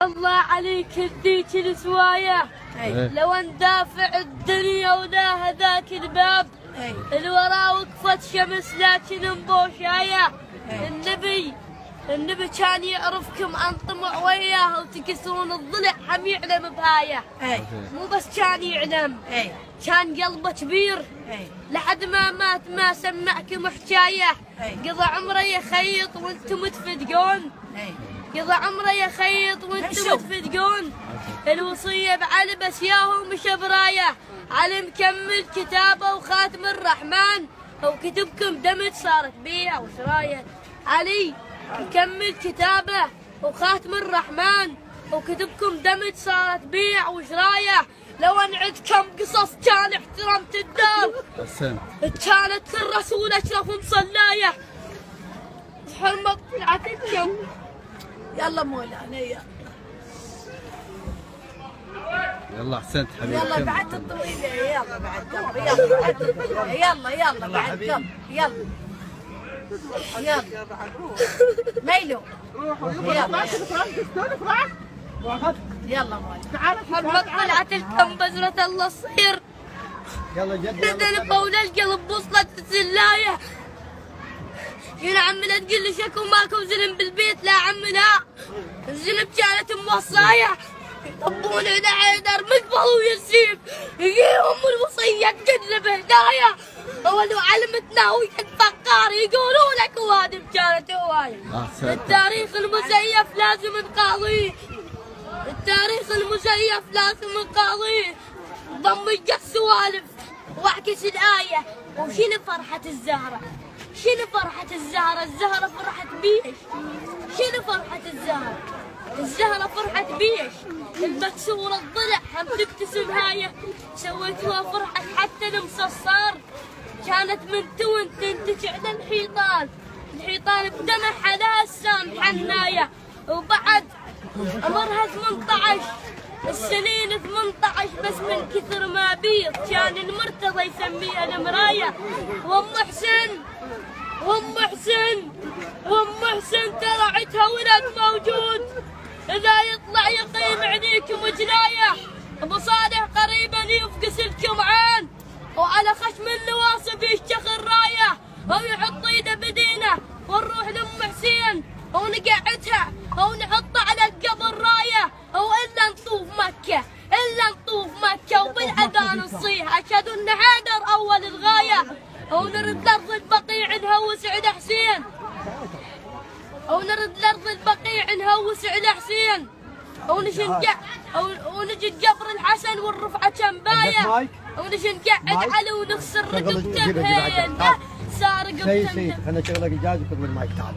الله عليك اديك السوايه لو اندافع الدنيا ولا هذاك الباب الورا وقفت شمس لكن مبوشايه النبي كان يعرفكم انطمع وياه وتكسرون الضلع حم يعلم بهايه مو بس كان يعلم كان قلبه كبير لحد ما مات ما سمعكم حكايه قضى عمره يخيط وانتم تفدقون قضى عمره يخيط وانتم تفدقون الوصيه بعلي بس ياهو مش برايه علي مكمل كتابه وخاتم الرحمن وكتبكم دمج صارت بيع وشرايه علي مكمل كتابه وخاتم الرحمن وكتبكم دمج صارت بيع وشرايه لو انعد كم قصص كان احترمت الدار كانت الرسول اشرف مصلايه حرمت طلعتكم يلا مولانا يلا احسنت حبيبي يلا بعد الطويله يلا بعد قلبي يلا بعد يلا بعد قلبي يلا ميلو يلا حرمت طلعت لكم بذرة الله الصير يلا جد بدل بول القلب وصلت الزلايه يا عم لا تقول لي شكو ماكو زلم بالبيت لا عم لا الزلم كانت موصايه يطبون على حيدر مقبل ويسيب يجيهم الوصيه تقلب هدايا ولو علمتنا ويا الفقار يقولوا لك وادم كانت هوايه التاريخ المزيف لازم نقاضيه التاريخ المزيف لازم نقاضيه ضمج السوالف واعكس الايه وشنو فرحه الزهره شنو فرحة الزهرة؟ الزهرة فرحت بيش شنو فرحة الزهرة؟ الزهرة فرحت بيش المكسورة الضلع هم تبتسم هاية سويتوها فرحة حتى المصصار كانت من تون تنتج على الحيطان بدمع لها السام حناية وبعد عمرها 18 السنين 18 بس من كثر ما بيض كان المرتضى يسميها المراية وام حسن ترى عدها ولد موجود اذا يطلع يقيم عينيكم جنايه ابو صالح قريبا يفقس الكمعان وعلى خشم النواصب يشتخ الرايه او يحط ايده بدينه ونروح لام حسين ونقعدها او نحط على القبر رايه او الا نطوف مكه وبالاذان نصيح اشهد ان حيدر اول الغايه او نرد لارض البقيع نهوس على حسين ونجي قبر الحسن والرفعه كمبايه ونجي نقعد علي ونخسر رقبته بهين سارق شيء خلنا نشغلك اجازه خذ من المايك تعال.